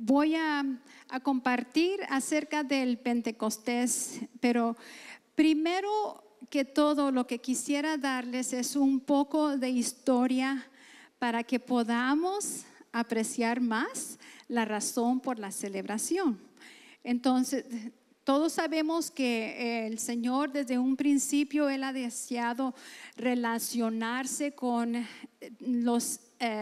voy a compartir acerca del Pentecostés, pero primero que todo lo que quisiera darles es un poco de historia para que podamos apreciar más la razón por la celebración. Entonces, todos sabemos que el Señor desde un principio Él ha deseado relacionarse con los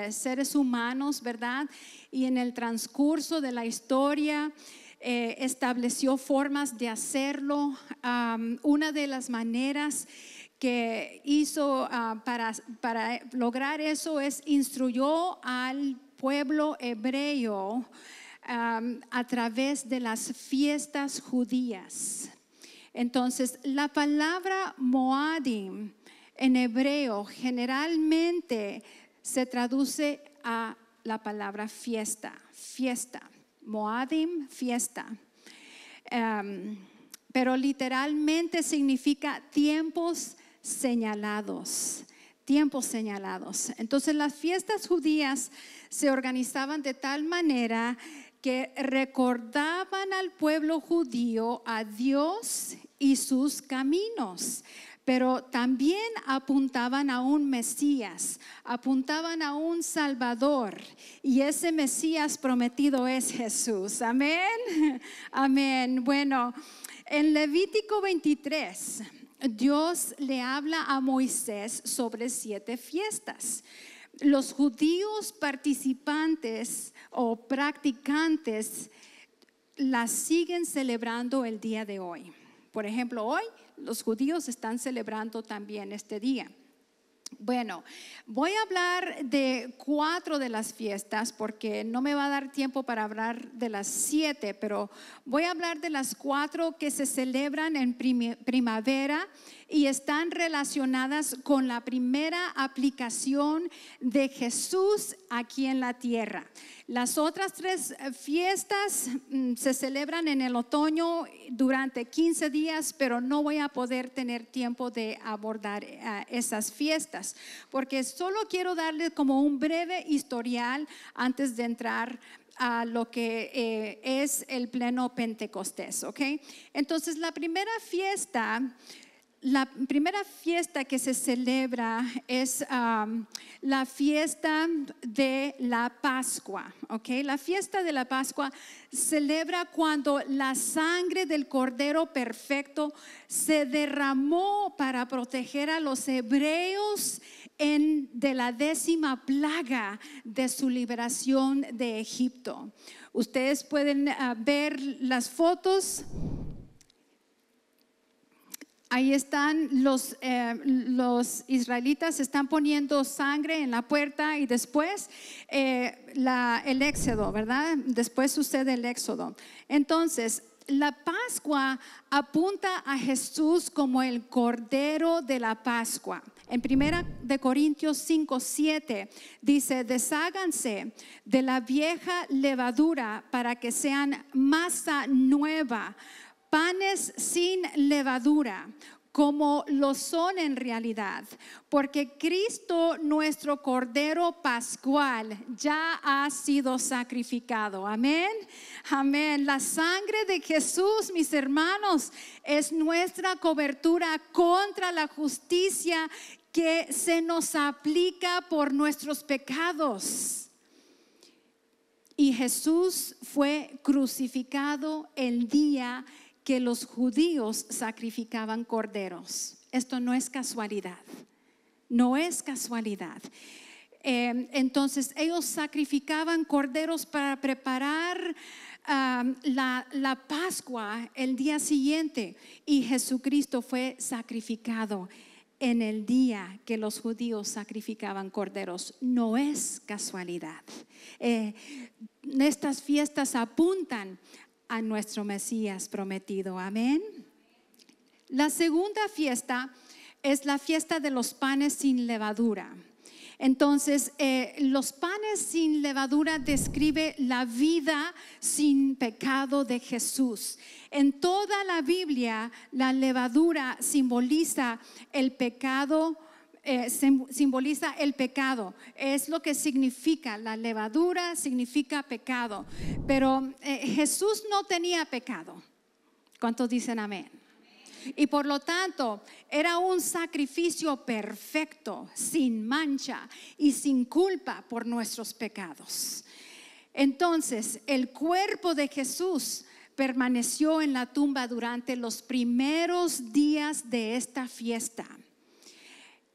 seres humanos, ¿verdad? Y en el transcurso de la historia estableció formas de hacerlo. Una de las maneras que hizo para lograr eso es instruyó al pueblo hebreo a través de las fiestas judías. Entonces, la palabra Moadim en hebreo generalmente se traduce a la palabra fiesta. Moadim, fiesta. Pero literalmente significa tiempos señalados. Tiempos señalados. Entonces, las fiestas judías se organizaban de tal manera que recordaban al pueblo judío a Dios y sus caminos, pero también apuntaban a un Mesías, apuntaban a un Salvador, y ese Mesías prometido es Jesús. Amén. Amén. Bueno, en Levítico 23, Dios le habla a Moisés sobre 7 fiestas. Los judíos participantes o practicantes las siguen celebrando el día de hoy. Por ejemplo, hoy los judíos están celebrando también este día. Bueno, voy a hablar de 4 de las fiestas porque no me va a dar tiempo para hablar de las 7, pero voy a hablar de las 4 que se celebran en primavera y están relacionadas con la primera aplicación de Jesús aquí en la tierra. Las otras 3 fiestas se celebran en el otoño durante 15 días, pero no voy a poder tener tiempo de abordar esas fiestas, porque solo quiero darles como un breve historial antes de entrar a lo que es el pleno Pentecostés, ¿ok? Entonces, la primera fiesta que se celebra es la fiesta de la Pascua, ¿ok? La fiesta de la Pascua celebra cuando la sangre del Cordero Perfecto se derramó para proteger a los hebreos de la 10ª plaga de su liberación de Egipto. Ustedes pueden ver las fotos. Ahí están los israelitas, están poniendo sangre en la puerta y después el éxodo, ¿verdad? Después sucede el éxodo. Entonces, la Pascua apunta a Jesús como el Cordero de la Pascua. En 1 Corintios 5:7 dice: desháganse de la vieja levadura para que sean masa nueva, panes sin levadura, como lo son en realidad, porque Cristo, nuestro Cordero Pascual, ya ha sido sacrificado. Amén. Amén. La sangre de Jesús, mis hermanos, es nuestra cobertura contra la justicia que se nos aplica por nuestros pecados. Y Jesús fue crucificado el día que los judíos sacrificaban corderos. Esto no es casualidad, no es casualidad. Entonces ellos sacrificaban corderos para preparar la Pascua el día siguiente, y Jesucristo fue sacrificado en el día que los judíos sacrificaban corderos. No es casualidad. Estas fiestas apuntan a nuestro Mesías prometido. Amén. La segunda fiesta es la fiesta de los panes sin levadura. Entonces, los panes sin levadura describe la vida sin pecado de Jesús. En toda la Biblia, la levadura simboliza el pecado simboliza el pecado, es lo que significa, la levadura significa pecado, pero Jesús no tenía pecado. ¿Cuántos dicen amén? Y por lo tanto era un sacrificio perfecto, sin mancha y sin culpa por nuestros pecados. Entonces el cuerpo de Jesús permaneció en la tumba durante los primeros días de esta fiesta.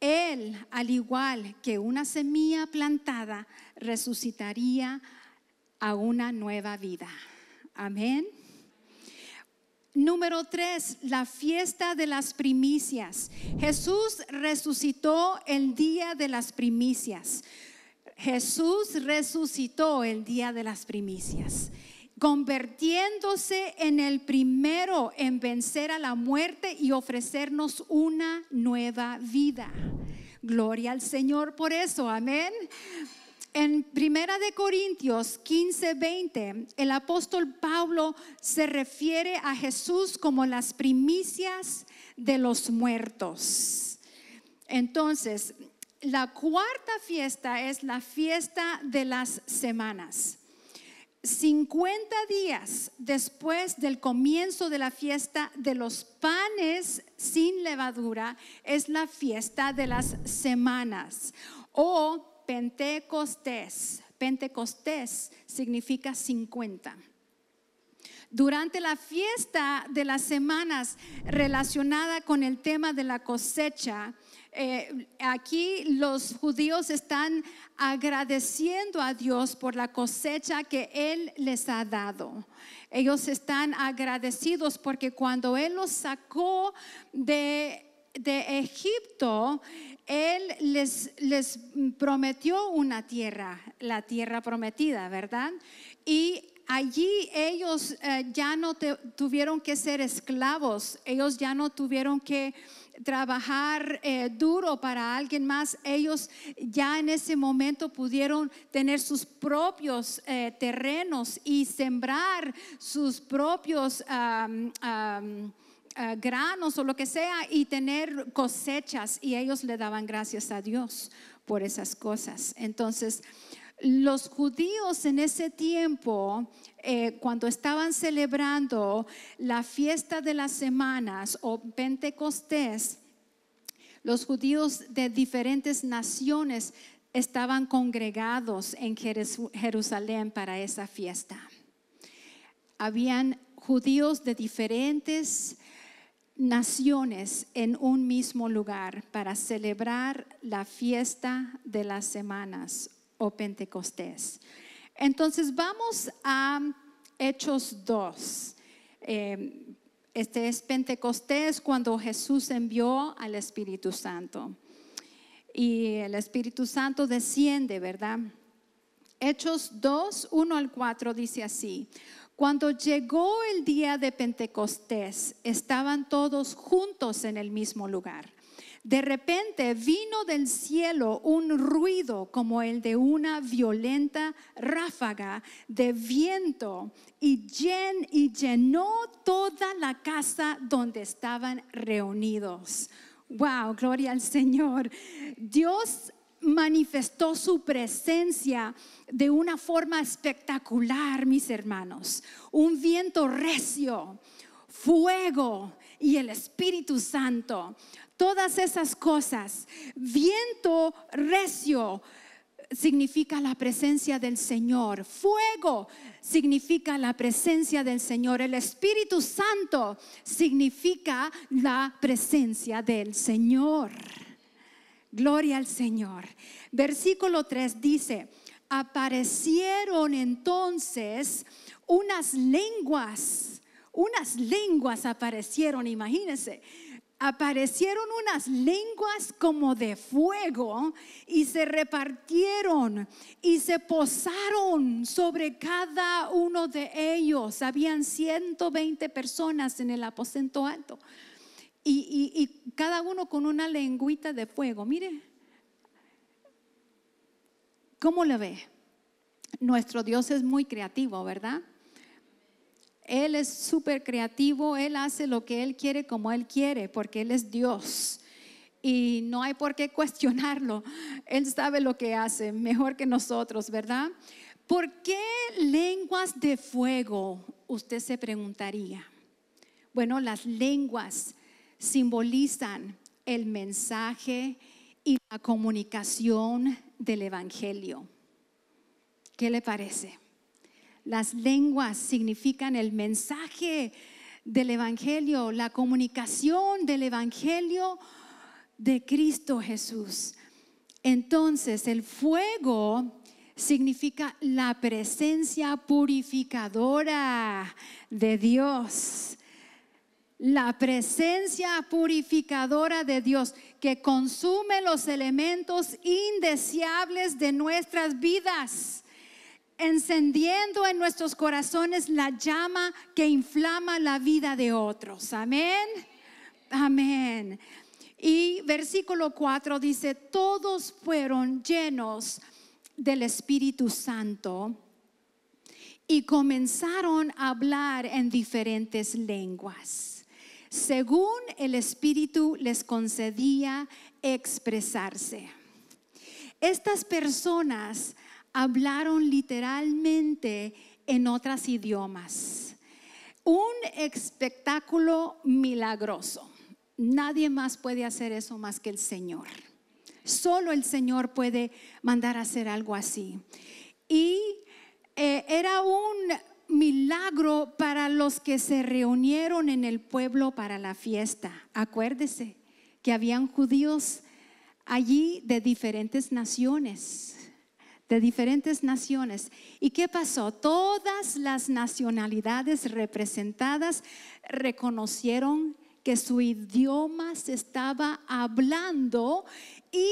Él, al igual que una semilla plantada, resucitaría a una nueva vida. Amén. Número 3, la fiesta de las primicias. Jesús resucitó el día de las primicias. Jesús resucitó el día de las primicias, convirtiéndose en el primero en vencer a la muerte y ofrecernos una nueva vida. Gloria al Señor por eso, amén. En 1 Corintios 15:20, el apóstol Pablo se refiere a Jesús como las primicias de los muertos. Entonces, la cuarta fiesta es la fiesta de las semanas. 50 días después del comienzo de la fiesta de los panes sin levadura es la fiesta de las semanas o Pentecostés. Pentecostés significa 50. Durante la fiesta de las semanas relacionada con el tema de la cosecha, aquí los judíos están agradeciendo a Dios por la cosecha que Él les ha dado. Ellos están agradecidos porque cuando Él los sacó de Egipto, Él les prometió una tierra, la tierra prometida, ¿verdad? Y allí ellos ya no tuvieron que ser esclavos, ellos ya no tuvieron que trabajar duro para alguien más. Ellos ya en ese momento pudieron tener sus propios terrenos y sembrar sus propios granos o lo que sea y tener cosechas, y ellos le daban gracias a Dios por esas cosas. Entonces los judíos en ese tiempo, cuando estaban celebrando la fiesta de las semanas o Pentecostés, los judíos de diferentes naciones estaban congregados en Jerusalén para esa fiesta. Habían judíos de diferentes naciones en un mismo lugar para celebrar la fiesta de las semanas o Pentecostés. Entonces vamos a Hechos 2. Este es Pentecostés, cuando Jesús envió al Espíritu Santo y el Espíritu Santo desciende, ¿verdad? Hechos 2, 1-4 dice así: cuando llegó el día de Pentecostés, estaban todos juntos en el mismo lugar. De repente vino del cielo un ruido como el de una violenta ráfaga de viento y llenó toda la casa donde estaban reunidos. Wow, gloria al Señor. Dios manifestó su presencia de una forma espectacular, mis hermanos. Un viento recio, fuego y el Espíritu Santo. Todas esas cosas. Viento recio significa la presencia del Señor. Fuego significa la presencia del Señor. El Espíritu Santo significa la presencia del Señor. Gloria al Señor. Versículo 3 dice: aparecieron entonces unas lenguas aparecieron, imagínense. Aparecieron unas lenguas como de fuego y se repartieron y se posaron sobre cada uno de ellos. Habían 120 personas en el aposento alto y cada uno con una lengüita de fuego. Mire, ¿cómo le ve? Nuestro Dios es muy creativo, ¿verdad? Él es súper creativo. Él hace lo que Él quiere como Él quiere, porque Él es Dios. y no hay por qué cuestionarlo. Él sabe lo que hace mejor que nosotros, ¿verdad? ¿Por qué lenguas de fuego? Usted se preguntaría. Bueno, las lenguas simbolizan el mensaje y la comunicación del evangelio. ¿Qué le parece? Las lenguas significan el mensaje del evangelio, la comunicación del evangelio de Cristo Jesús. Entonces, el fuego significa la presencia purificadora de Dios. La presencia purificadora de Dios que consume los elementos indeseables de nuestras vidas, encendiendo en nuestros corazones la llama que inflama la vida de otros. Amén. Amén. Y versículo 4 dice: todos fueron llenos del Espíritu Santo y comenzaron a hablar en diferentes lenguas, según el Espíritu les concedía expresarse. Estas personas hablaron literalmente en otros idiomas. Un espectáculo milagroso. Nadie más puede hacer eso más que el Señor. Solo el Señor puede mandar a hacer algo así. Y era un milagro para los que se reunieron en el pueblo para la fiesta. Acuérdese que habían judíos allí de diferentes naciones. ¿Y qué pasó? Todas las nacionalidades representadas reconocieron que su idioma se estaba hablando y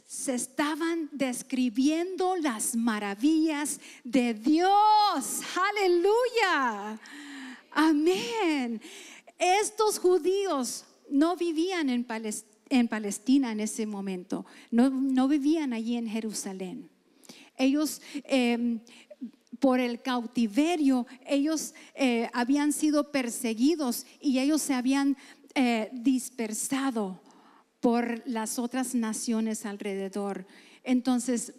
se estaban describiendo las maravillas de Dios. Aleluya. Amén. Estos judíos no vivían en Palestina en ese momento. No vivían allí en Jerusalén. Ellos por el cautiverio, ellos habían sido perseguidos y ellos se habían dispersado por las otras naciones alrededor. Entonces,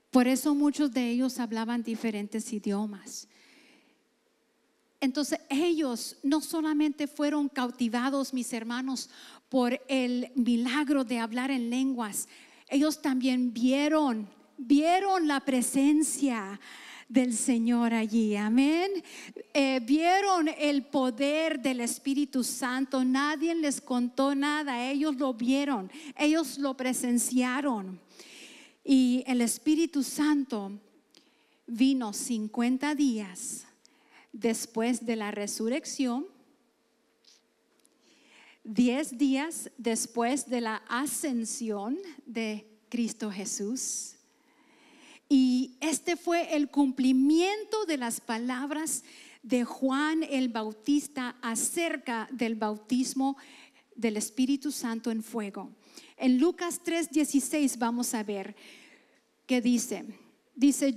por eso muchos de ellos hablaban diferentes idiomas. Entonces ellos no solamente fueron cautivados, mis hermanos, por el milagro de hablar en lenguas, ellos también vieron la presencia del Señor allí. Amén. Vieron el poder del Espíritu Santo. Nadie les contó nada, ellos lo vieron, ellos lo presenciaron. Y el Espíritu Santo vino 50 días después de la resurrección, 10 días después de la ascensión de Cristo Jesús. Y este fue el cumplimiento de las palabras de Juan el Bautista acerca del bautismo del Espíritu Santo en fuego. En Lucas 3:16 vamos a ver que dice: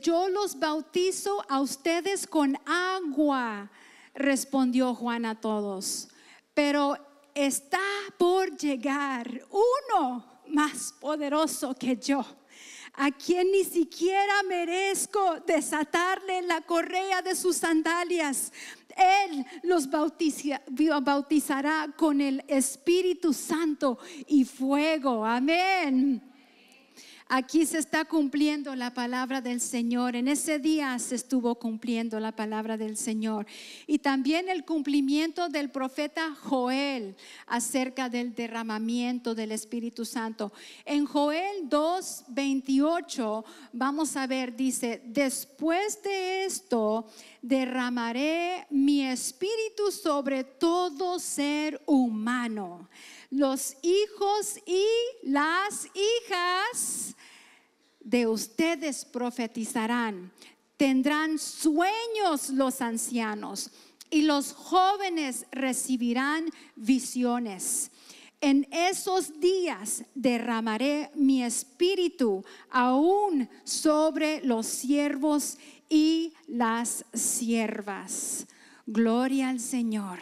yo los bautizo a ustedes con agua, respondió Juan a todos, pero está por llegar uno más poderoso que yo, a quien ni siquiera merezco desatarle la correa de sus sandalias. Él los bautizará con el Espíritu Santo y fuego. Amén. Aquí se está cumpliendo la palabra del Señor. En ese día se estuvo cumpliendo la palabra del Señor. Y también el cumplimiento del profeta Joel acerca del derramamiento del Espíritu Santo. En Joel 2:28 vamos a ver, dice: después de esto derramaré mi espíritu sobre todo ser humano. Los hijos y las hijas de ustedes profetizarán, tendrán sueños los ancianos y los jóvenes recibirán visiones. En esos días derramaré mi espíritu aún sobre los siervos y las siervas. Gloria al Señor.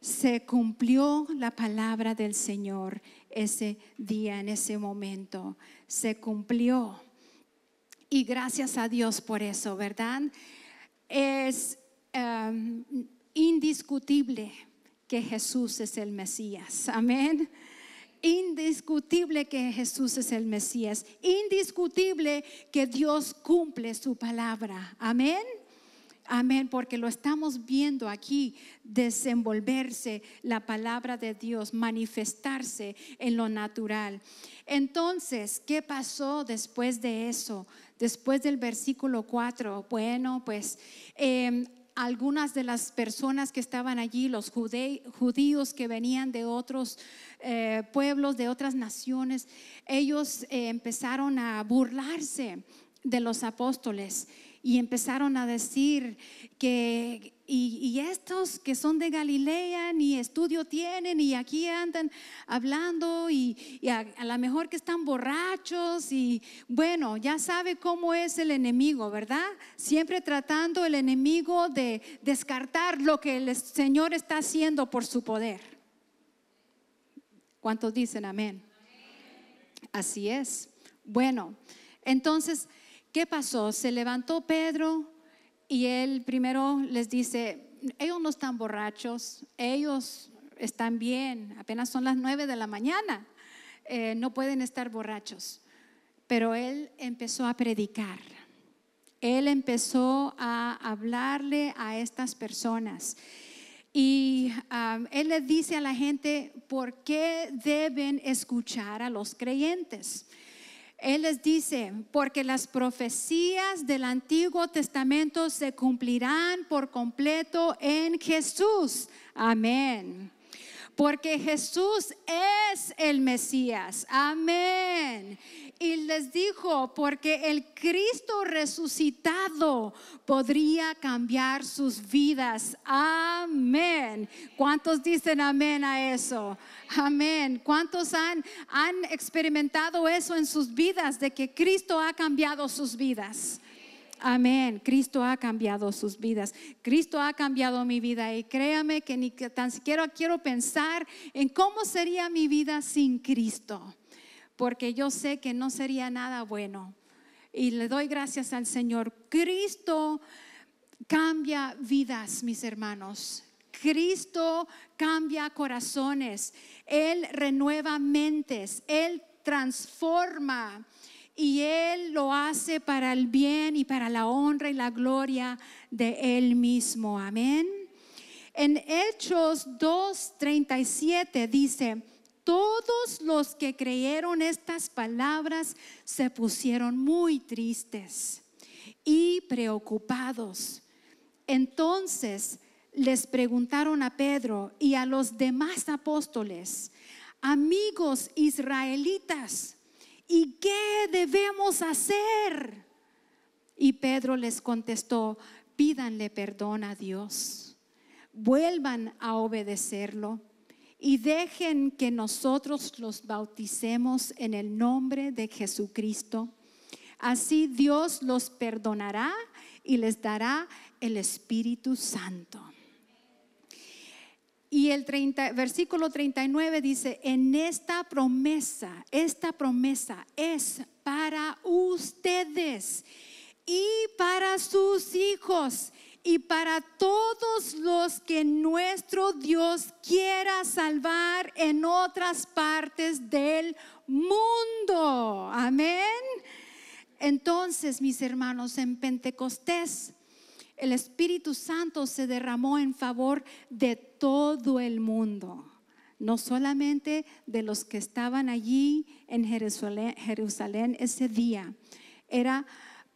se cumplió la palabra del Señor ese día, en ese momento. Se cumplió. Y gracias a Dios por eso, ¿verdad? Es indiscutible que Jesús es el Mesías. Amén. Indiscutible que Jesús es el Mesías. Indiscutible que Dios cumple su palabra. Amén. Amén, porque lo estamos viendo aquí desenvolverse la palabra de Dios, manifestarse en lo natural. Entonces, ¿qué pasó después de eso? Después del versículo 4, bueno, pues algunas de las personas que estaban allí, los judíos que venían de otros pueblos, de otras naciones, ellos empezaron a burlarse de los apóstoles y empezaron a decir que y estos que son de Galilea ni estudio tienen y aquí andan hablando y a lo mejor que están borrachos. Y bueno, ya sabe cómo es el enemigo, ¿verdad? Siempre tratando el enemigo de descartar lo que el Señor está haciendo por su poder. ¿Cuántos dicen amén? Así es. Bueno, entonces, ¿qué pasó? Se levantó Pedro y él primero les dice, ellos no están borrachos, ellos están bien, apenas son las 9 de la mañana, no pueden estar borrachos. Pero él empezó a predicar, él empezó a hablarle a estas personas. Y él le dice a la gente por qué deben escuchar a los creyentes. Él les dice, porque las profecías del Antiguo Testamento se cumplirán por completo en Jesús. Amén. Porque Jesús es el Mesías. Amén. Y les dijo, porque el Cristo resucitado podría cambiar sus vidas. Amén. ¿Cuántos dicen amén a eso? Amén. ¿Cuántos han experimentado eso en sus vidas, de que Cristo ha cambiado sus vidas? Amén. Cristo ha cambiado sus vidas. Cristo ha cambiado mi vida. Y créame que ni que tan siquiera quiero pensar en cómo sería mi vida sin Cristo, porque yo sé que no sería nada bueno. Y le doy gracias al Señor. Cristo cambia vidas, mis hermanos. Cristo cambia corazones. Él renueva mentes. Él transforma. Y Él lo hace para el bien y para la honra y la gloria de Él mismo. Amén. En Hechos 2:37 dice, todos los que creyeron estas palabras se pusieron muy tristes y preocupados. Entonces les preguntaron a Pedro y a los demás apóstoles, amigos israelitas, ¿y qué debemos hacer? Y Pedro les contestó, pídanle perdón a Dios, vuelvan a obedecerlo y dejen que nosotros los bauticemos en el nombre de Jesucristo. Así Dios los perdonará y les dará el Espíritu Santo. Y el versículo 39 dice, en esta promesa es para ustedes y para sus hijos y para todos los que nuestro Dios quiera salvar en otras partes del mundo. Amén. Entonces, mis hermanos, en Pentecostés, el Espíritu Santo se derramó en favor de todo el mundo, no solamente de los que estaban allí en Jerusalén ese día, era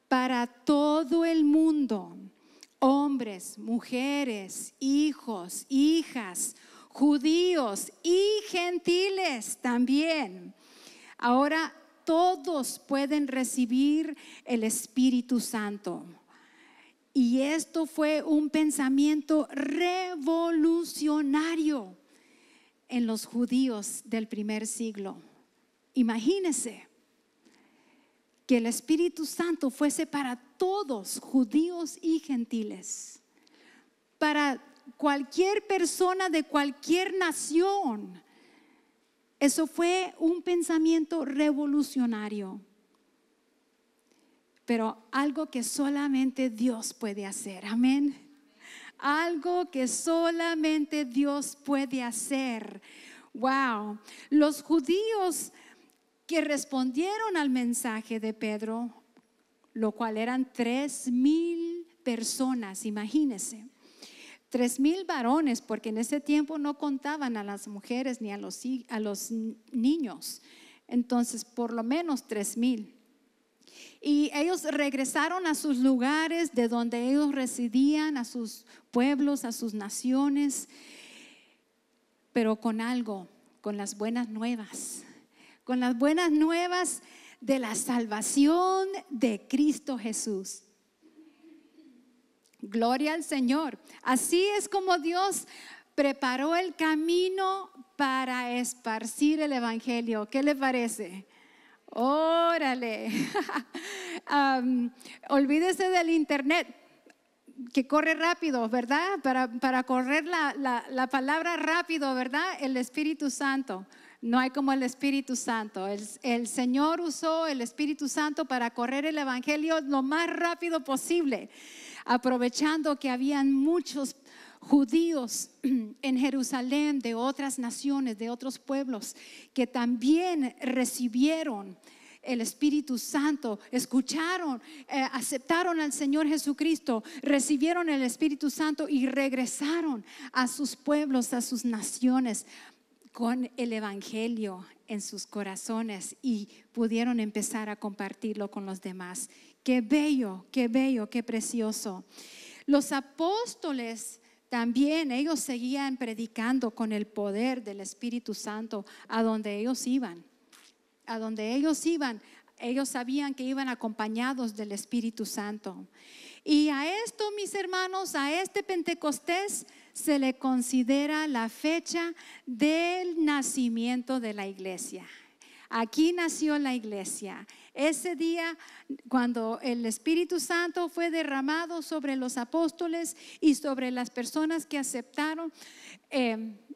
para todo el mundo, hombres, mujeres, hijos, hijas, judíos y gentiles también. Ahora todos pueden recibir el Espíritu Santo. Y esto fue un pensamiento revolucionario en los judíos del primer siglo. Imagínense que el Espíritu Santo fuese para todos, judíos y gentiles, para cualquier persona de cualquier nación. Eso fue un pensamiento revolucionario, pero algo que solamente Dios puede hacer. Amén. Algo que solamente Dios puede hacer. Wow. Los judíos que respondieron al mensaje de Pedro, lo cual eran 3,000 personas, imagínense. 3,000 varones, porque en ese tiempo no contaban a las mujeres ni a los niños. Entonces, por lo menos 3,000. Y ellos regresaron a sus lugares de donde ellos residían, a sus pueblos, a sus naciones, pero con algo, con las buenas nuevas. Con las buenas nuevas de la salvación de Cristo Jesús. Gloria al Señor. Así es como Dios preparó el camino para esparcir el evangelio. ¿Qué le parece? Órale. Olvídese del internet, que corre rápido, ¿verdad? Para correr la palabra rápido, ¿verdad? El Espíritu Santo. No hay como el Espíritu Santo. El Señor usó el Espíritu Santo para correr el evangelio lo más rápido posible, aprovechando que habían muchos judíos en Jerusalén de otras naciones, de otros pueblos, que también recibieron el Espíritu Santo, escucharon, aceptaron al Señor Jesucristo, recibieron el Espíritu Santo y regresaron a sus pueblos, a sus naciones, con el evangelio en sus corazones y pudieron empezar a compartirlo con los demás. Qué bello, qué precioso. Los apóstoles también, ellos seguían predicando con el poder del Espíritu Santo a donde ellos iban. A donde ellos iban, ellos sabían que iban acompañados del Espíritu Santo. Y a esto, mis hermanos, a este Pentecostés se le considera la fecha del nacimiento de la iglesia. Aquí nació la iglesia. Ese día, cuando el Espíritu Santo fue derramado sobre los apóstoles y sobre las personas que aceptaron,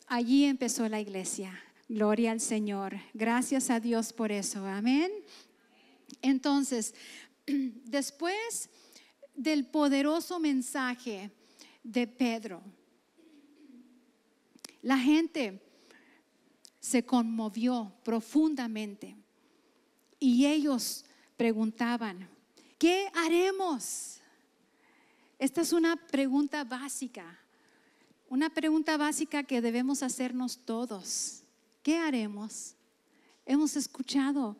allí empezó la iglesia. Gloria al Señor. Gracias a Dios por eso. Amén. Entonces, después del poderoso mensaje de Pedro, la gente se conmovió profundamente y ellos preguntaban, ¿qué haremos? Esta es una pregunta básica que debemos hacernos todos. ¿Qué haremos? Hemos escuchado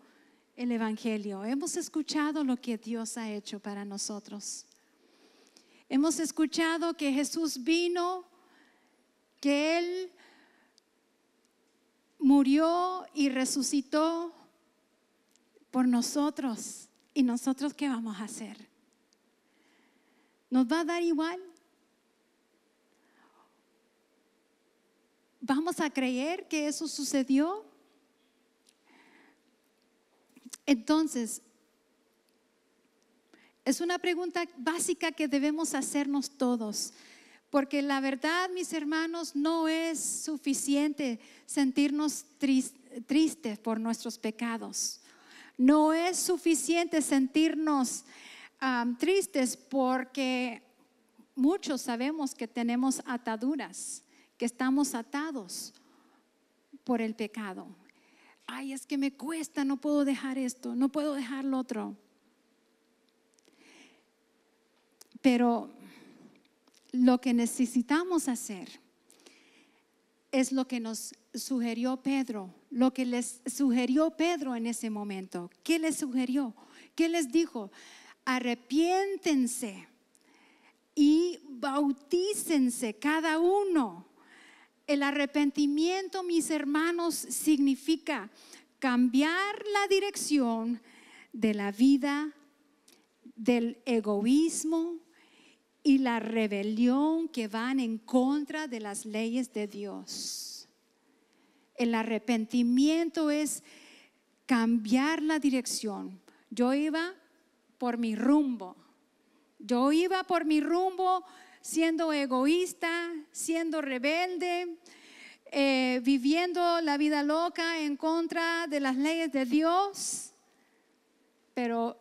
el evangelio, hemos escuchado lo que Dios ha hecho para nosotros. Hemos escuchado que Jesús vino, que Él murió y resucitó por nosotros. ¿Y nosotros qué vamos a hacer? ¿Nos va a dar igual? ¿Vamos a creer que eso sucedió? Entonces, es una pregunta básica que debemos hacernos todos, porque la verdad, mis hermanos, no es suficiente sentirnos tristes por nuestros pecados. No es suficiente sentirnos tristes porque muchos sabemos que tenemos ataduras, que estamos atados por el pecado. Ay, es que me cuesta, no puedo dejar esto, no puedo dejar lo otro. Pero lo que necesitamos hacer es lo que nos sugirió Pedro, lo que les sugirió Pedro en ese momento. ¿Qué les sugirió? ¿Qué les dijo? Arrepiéntense y bautícense cada uno. El arrepentimiento, mis hermanos, significa cambiar la dirección de la vida, del egoísmo y la rebelión que van en contra de las leyes de Dios. El arrepentimiento es cambiar la dirección. Yo iba por mi rumbo, Yo iba por mi rumbo siendo egoísta, siendo rebelde, viviendo la vida loca en contra de las leyes de Dios, pero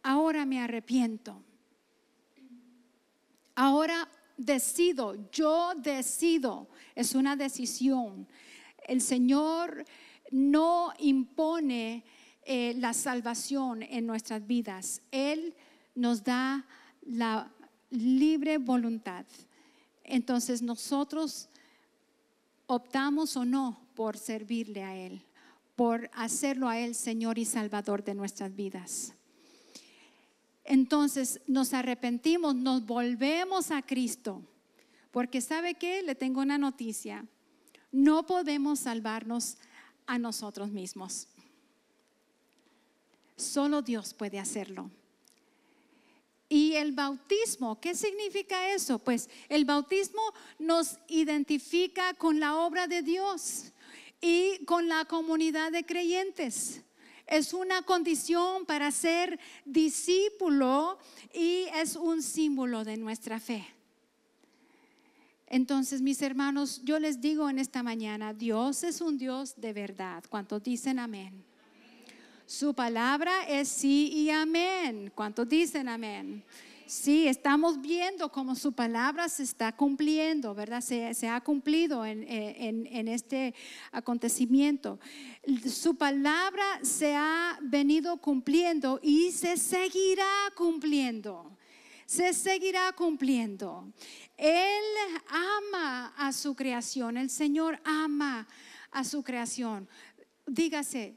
ahora me arrepiento. Ahora yo decido, es una decisión. El Señor no impone la salvación en nuestras vidas. Él nos da la libre voluntad. Entonces nosotros optamos o no por servirle a Él, por hacerlo a Él Señor y Salvador de nuestras vidas. Entonces nos arrepentimos, nos volvemos a Cristo, porque ¿sabe qué? Le tengo una noticia: no podemos salvarnos a nosotros mismos. Solo Dios puede hacerlo. Y el bautismo, ¿qué significa eso? Pues el bautismo nos identifica con la obra de Dios y con la comunidad de creyentes. Es una condición para ser discípulo y es un símbolo de nuestra fe. Entonces, mis hermanos, yo les digo en esta mañana, Dios es un Dios de verdad. ¿Cuántos dicen amén? Su palabra es sí y amén. ¿Cuántos dicen amén? Sí, estamos viendo cómo su palabra se está cumpliendo, ¿verdad? Se ha cumplido en este acontecimiento. Su palabra se ha venido cumpliendo y se seguirá cumpliendo. Se seguirá cumpliendo. Él ama a su creación. El Señor ama a su creación. Dígase: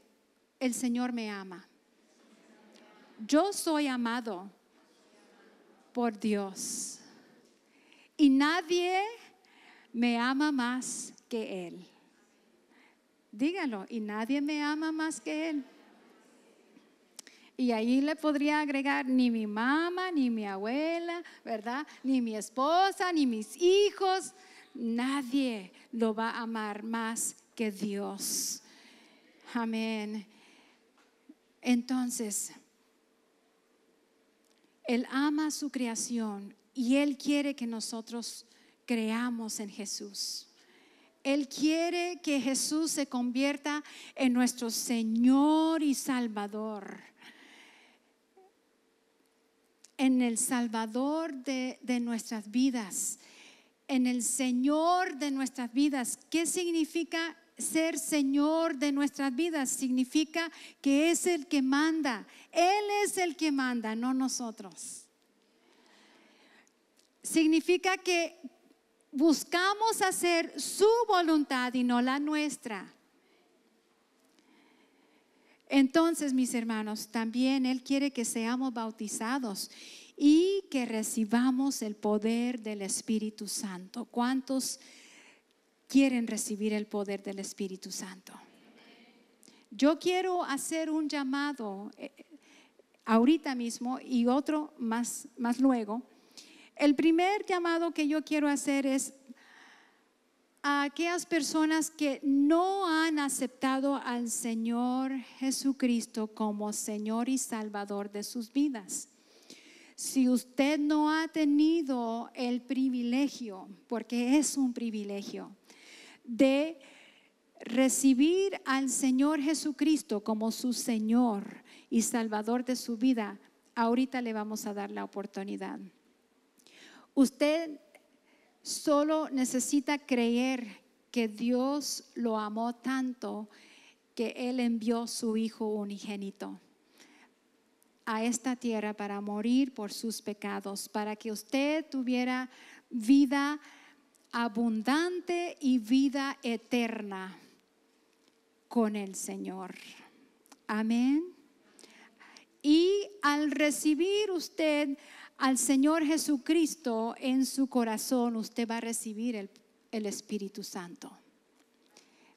el Señor me ama. Yo soy amado por Dios y nadie me ama más que Él. Dígalo: y nadie me ama más que Él. Y ahí le podría agregar: ni mi mamá, ni mi abuela, ¿verdad? Ni mi esposa, ni mis hijos. Nadie lo va a amar más que Dios. Amén. Entonces, Él ama su creación y Él quiere que nosotros creamos en Jesús. Él quiere que Jesús se convierta en nuestro Señor y Salvador. En el Salvador de nuestras vidas. En el Señor de nuestras vidas. ¿Qué significa ser Señor de nuestras vidas? Significa que es el que manda. Él es el que manda, no nosotros. Significa que buscamos hacer su voluntad y no la nuestra. Entonces, mis hermanos, también Él quiere que seamos bautizados y que recibamos el poder del Espíritu Santo. ¿Cuántos quieren recibir el poder del Espíritu Santo? Yo quiero hacer un llamado ahorita mismo y otro más luego. El primer llamado que yo quiero hacer es a aquellas personas que no han aceptado al Señor Jesucristo como Señor y Salvador de sus vidas. Si usted no ha tenido el privilegio, porque es un privilegio, de recibir al Señor Jesucristo como su Señor y Salvador de su vida, ahorita le vamos a dar la oportunidad. Usted solo necesita creer que Dios lo amó tanto que Él envió su Hijo unigénito a esta tierra para morir por sus pecados, para que usted tuviera vida abundante y vida eterna con el Señor. Amén. Y al recibir usted al Señor Jesucristo en su corazón, usted va a recibir el Espíritu Santo.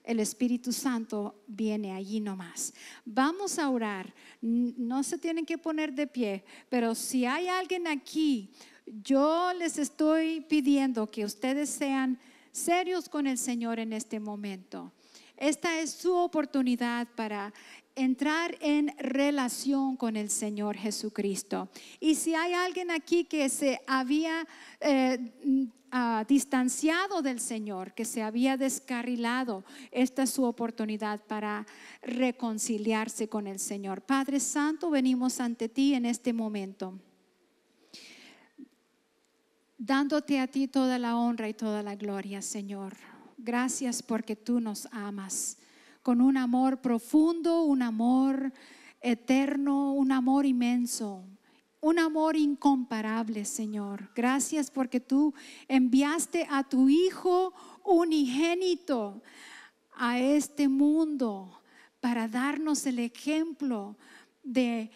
El Espíritu Santo viene allí nomás. Vamos a orar. No se tienen que poner de pie, pero si hay alguien aquí, yo les estoy pidiendo que ustedes sean serios con el Señor en este momento. Esta es su oportunidad para entrar en relación con el Señor Jesucristo. Y si hay alguien aquí que se había distanciado del Señor, que se había descarrilado, esta es su oportunidad para reconciliarse con el Señor. Padre Santo, venimos ante ti en este momento, dándote a ti toda la honra y toda la gloria, Señor. Gracias porque tú nos amas con un amor profundo, un amor eterno, un amor inmenso, un amor incomparable, Señor. Gracias porque tú enviaste a tu Hijo unigénito a este mundo para darnos el ejemplo de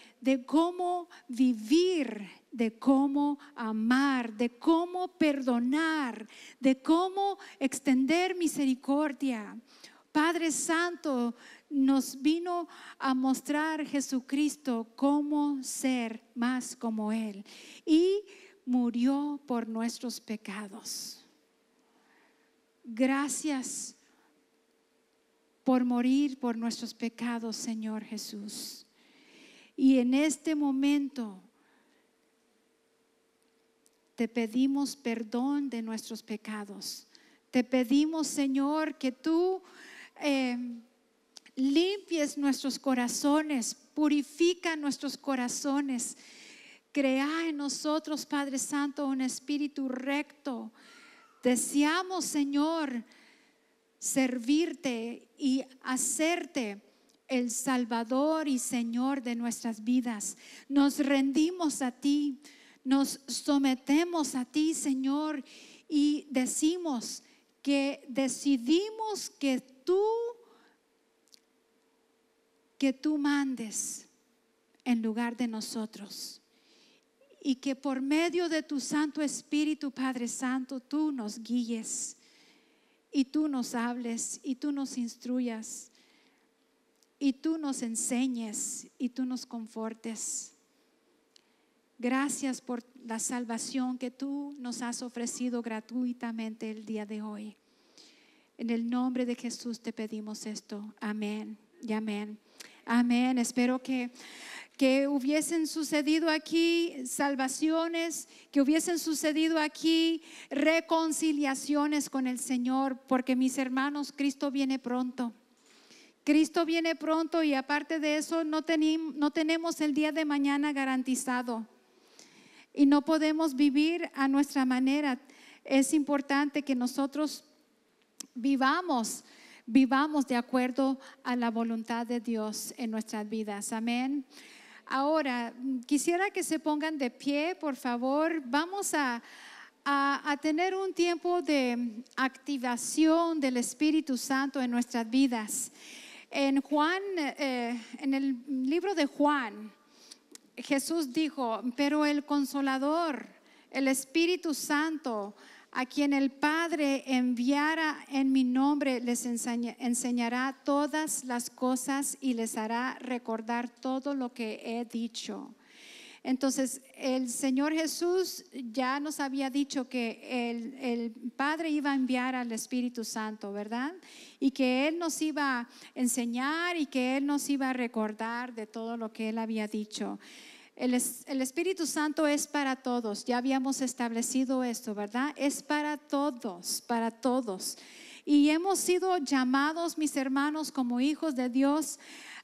cómo vivir, de cómo amar, de cómo perdonar, de cómo extender misericordia. Padre Santo, nos vino a mostrar Jesucristo cómo ser más como Él, y murió por nuestros pecados. Gracias por morir por nuestros pecados, Señor Jesús. Y en este momento te pedimos perdón de nuestros pecados. Te pedimos, Señor, que tú limpies nuestros corazones, purifica nuestros corazones. Crea en nosotros, Padre Santo, un espíritu recto. Deseamos, Señor, servirte y hacerte el Salvador y Señor de nuestras vidas. Nos rendimos a ti, nos sometemos a ti, Señor, y decimos que decidimos que tú mandes en lugar de nosotros, y que por medio de tu Santo Espíritu, Padre Santo, tú nos guíes y tú nos hables y tú nos instruyas y tú nos enseñes y tú nos confortes. Gracias por la salvación que tú nos has ofrecido gratuitamente el día de hoy. En el nombre de Jesús te pedimos esto. Amén y amén. Amén. Espero que hubiesen sucedido aquí salvaciones, que hubiesen sucedido aquí reconciliaciones con el Señor, porque mis hermanos, Cristo viene pronto. Cristo viene pronto, y aparte de eso no tenemos el día de mañana garantizado. Y no podemos vivir a nuestra manera. Es importante que nosotros vivamos de acuerdo a la voluntad de Dios en nuestras vidas. Amén. Ahora, quisiera que se pongan de pie, por favor. Vamos a tener un tiempo de activación del Espíritu Santo en nuestras vidas. En el libro de Juan, Jesús dijo: pero el Consolador, el Espíritu Santo, a quien el Padre enviara en mi nombre, les enseñará todas las cosas y les hará recordar todo lo que he dicho. Entonces, el Señor Jesús ya nos había dicho que el Padre iba a enviar al Espíritu Santo, ¿verdad? Y que Él nos iba a enseñar y que Él nos iba a recordar de todo lo que Él había dicho. El Espíritu Santo es para todos. Ya habíamos establecido esto, ¿verdad? Es para todos, para todos. Y hemos sido llamados, mis hermanos, como hijos de Dios,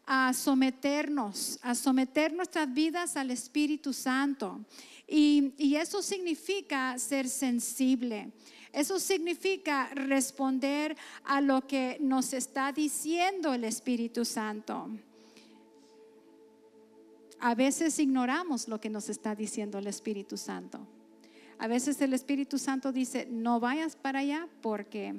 a someter nuestras vidas al Espíritu Santo. Y eso significa ser sensible. Eso significa responder a lo que nos está diciendo el Espíritu Santo. A veces ignoramos lo que nos está diciendo el Espíritu Santo. A veces el Espíritu Santo dice: no vayas para allá porque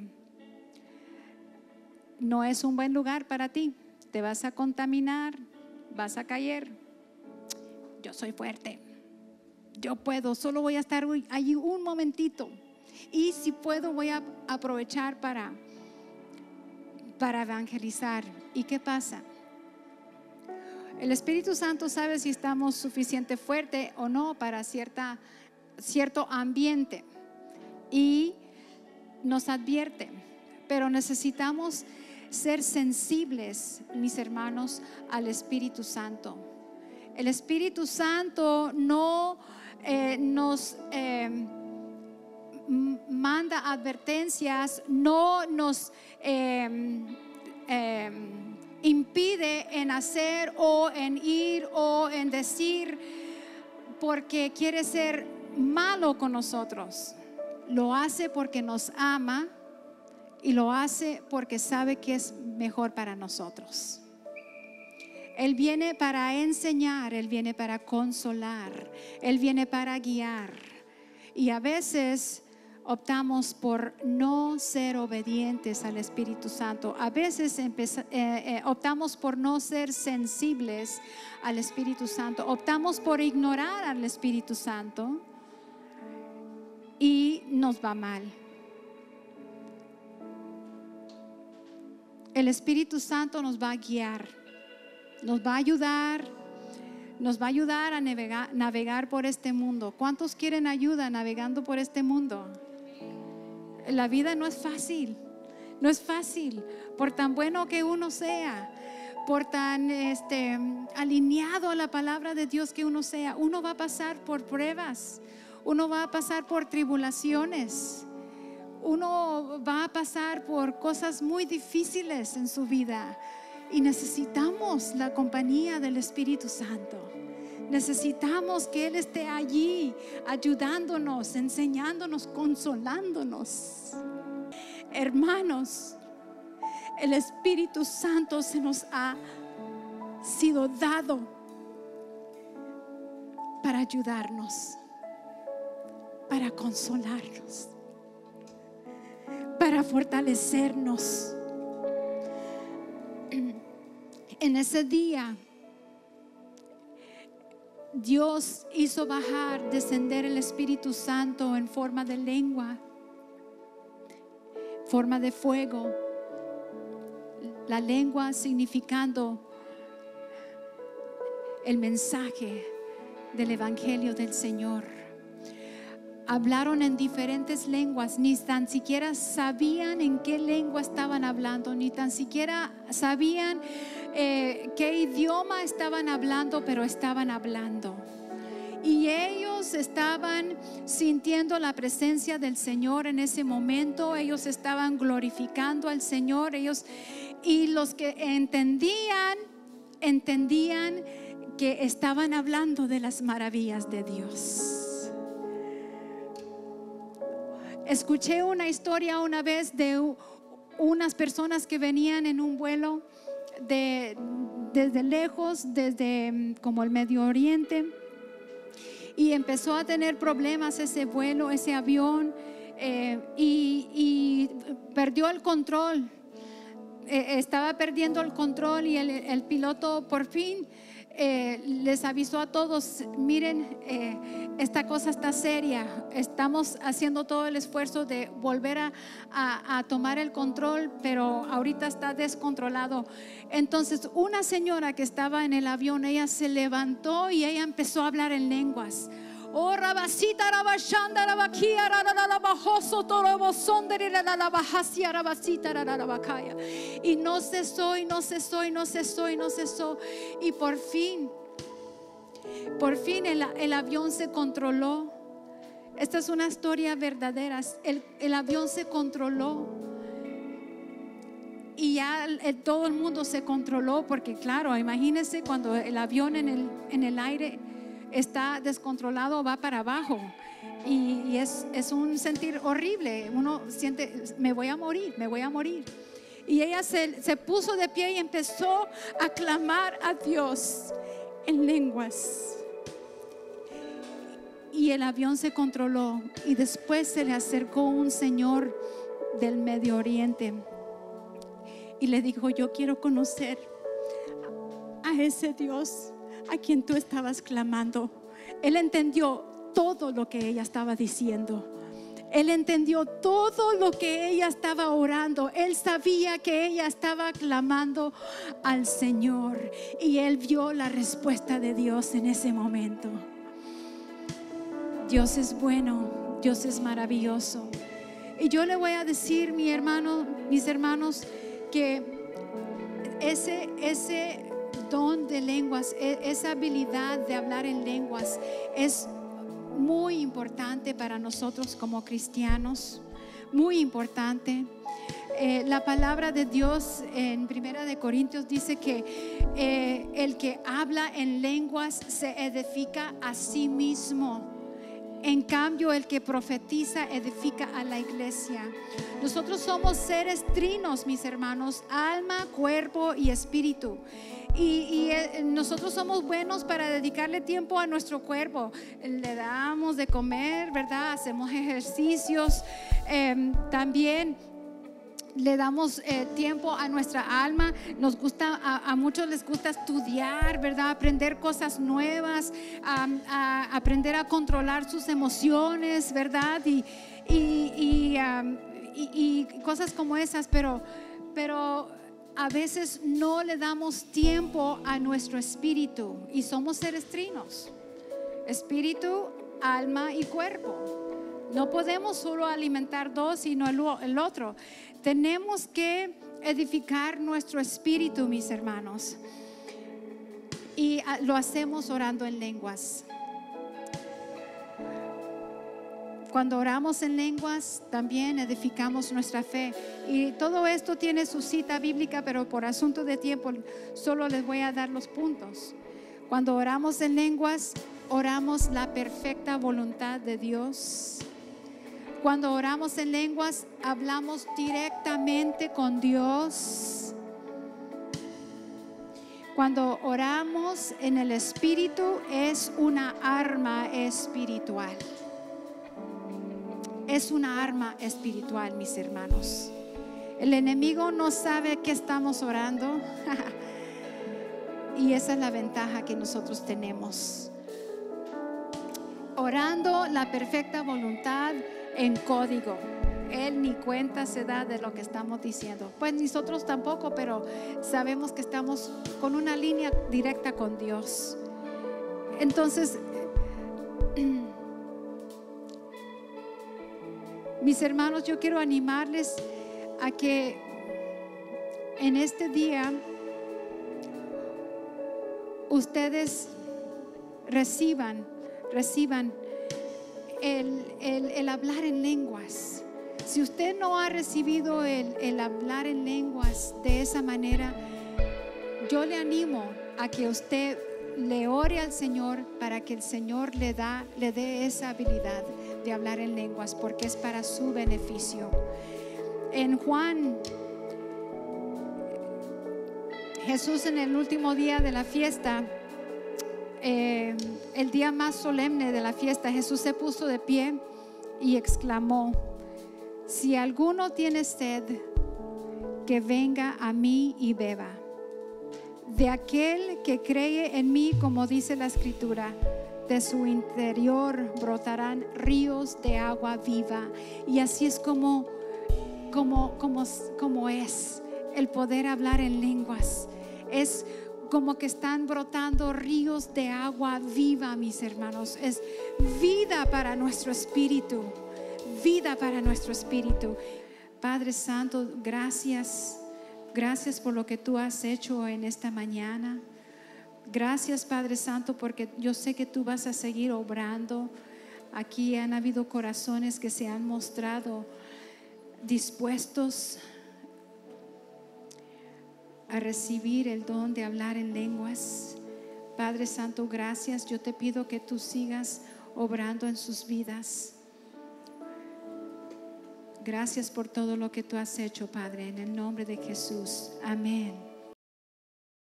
no es un buen lugar para ti. Te vas a contaminar, vas a caer. Yo soy fuerte, yo puedo, solo voy a estar allí un momentito. Y si puedo, voy a aprovechar para evangelizar. ¿Y qué pasa? El Espíritu Santo sabe si estamos suficiente fuerte o no para cierto ambiente, y nos advierte. Pero necesitamos ser sensibles, mis hermanos, al Espíritu Santo. El Espíritu Santo no nos manda advertencias, no nos impide en hacer o en ir o en decir porque quiere ser malo con nosotros. Lo hace porque nos ama y lo hace porque sabe que es mejor para nosotros. Él viene para enseñar, Él viene para consolar, Él viene para guiar. Y a veces optamos por no ser obedientes al Espíritu Santo. A veces optamos por no ser sensibles al Espíritu Santo. Optamos por ignorar al Espíritu Santo y nos va mal. El Espíritu Santo nos va a guiar, nos va a ayudar a navegar por este mundo. ¿Cuántos quieren ayuda navegando por este mundo? La vida no es fácil, no es fácil. Por tan bueno que uno sea, por tan alineado a la palabra de Dios que uno sea, uno va a pasar por pruebas, uno va a pasar por tribulaciones, uno va a pasar por cosas muy difíciles en su vida. Y necesitamos la compañía del Espíritu Santo. Necesitamos que Él esté allí ayudándonos, enseñándonos, consolándonos. Hermanos, el Espíritu Santo se nos ha sido dado para ayudarnos, para consolarnos, para fortalecernos. En ese día Dios hizo descender el Espíritu Santo en forma de lengua, forma de fuego. La lengua significando el mensaje del Evangelio del Señor. Hablaron en diferentes lenguas, ni tan siquiera sabían en qué lengua estaban hablando, ni tan siquiera sabían qué idioma estaban hablando, pero estaban hablando. Y ellos estaban sintiendo la presencia del Señor en ese momento. Ellos estaban glorificando al Señor. Y los que entendían que estaban hablando de las maravillas de Dios. Escuché una historia una vez de unas personas que venían en un vuelo desde lejos, desde como el Medio Oriente, y empezó a tener problemas ese vuelo, ese avión, y perdió el control. Estaba perdiendo el control y el piloto por fin les avisó a todos: miren, esta cosa está seria, estamos haciendo todo el esfuerzo de volver a tomar el control, pero ahorita está descontrolado. Entonces una señora que estaba en el avión, ella se levantó y ella empezó a hablar en lenguas. Oh, rabasita, rabashanda, rabakia, rarabajoso, torobosondere, rarabajasia, rabasita, rarabakaya. Y no cesó, y no cesó, y no cesó, y no cesó. Y por fin el avión se controló. Esta es una historia verdadera. El avión se controló. Y ya todo el mundo se controló, porque claro, imagínense cuando el avión en el aire está descontrolado, va para abajo, y es un sentir horrible. Uno siente: me voy a morir. Y ella se puso de pie y empezó a clamar a Dios en lenguas, y el avión se controló. Y después se le acercó un señor del Medio Oriente y le dijo: yo quiero conocer a ese Dios a quien tú estabas clamando. Él entendió todo lo que ella estaba diciendo. Él entendió todo lo que ella estaba orando. Él sabía que ella estaba clamando al Señor, y él vio la respuesta de Dios en ese momento. Dios es bueno, Dios es maravilloso. Y yo le voy a decir, mis hermanos, que ese don de lenguas, esa habilidad de hablar en lenguas es muy importante para nosotros como cristianos, muy importante. La palabra de Dios en 1 de Corintios dice que el que habla en lenguas se edifica a sí mismo. En cambio, el que profetiza edifica a la iglesia. Nosotros somos seres trinos, mis hermanos: alma, cuerpo y espíritu. Y nosotros somos buenos para dedicarle tiempo a nuestro cuerpo. Le damos de comer, ¿verdad? Hacemos ejercicios. También le damos tiempo a nuestra alma. Nos gusta, a muchos les gusta estudiar, ¿verdad? Aprender cosas nuevas, aprender a controlar sus emociones, ¿verdad? Y cosas como esas, pero a veces no le damos tiempo a nuestro espíritu, y somos seres trinos: espíritu, alma y cuerpo. No podemos solo alimentar dos, sino el otro. Tenemos que edificar nuestro espíritu, mis hermanos, y lo hacemos orando en lenguas. Cuando oramos en lenguas, también edificamos nuestra fe. Y todo esto tiene su cita bíblica, pero por asunto de tiempo solo les voy a dar los puntos. Cuando oramos en lenguas, oramos la perfecta voluntad de Dios. Cuando oramos en lenguas, hablamos directamente con Dios. Cuando oramos en el Espíritu, es una arma espiritual. Es una arma espiritual, mis hermanos. El enemigo no sabe que estamos orando y esa es la ventaja que nosotros tenemos. Orando la perfecta voluntad en código. Él ni cuenta se da de lo que estamos diciendo. Pues nosotros tampoco, pero sabemos que estamos con una línea directa con Dios. Entonces, mis hermanos, yo quiero animarles a que en este día ustedes reciban el hablar en lenguas. Si usted no ha recibido el hablar en lenguas de esa manera, yo le animo a que usted le ore al Señor para que el Señor le dé esa habilidad de hablar en lenguas, porque es para su beneficio. En Juan, Jesús, en el último día de la fiesta, el día más solemne de la fiesta, Jesús se puso de pie y exclamó: si alguno tiene sed, que venga a mí y beba. De aquel que cree en mí, como dice la Escritura, de su interior brotarán ríos de agua viva. Y así es como es el poder hablar en lenguas. Es como que están brotando ríos de agua viva, mis hermanos. Es vida para nuestro espíritu, vida para nuestro espíritu. Padre Santo, gracias por lo que tú has hecho en esta mañana. Gracias, Padre Santo, porque yo sé que tú vas a seguir obrando. Aquí han habido corazones que se han mostrado dispuestos a recibir el don de hablar en lenguas. Padre Santo, gracias. Yo te pido que tú sigas obrando en sus vidas. Gracias por todo lo que tú has hecho, Padre, en el nombre de Jesús. Amén.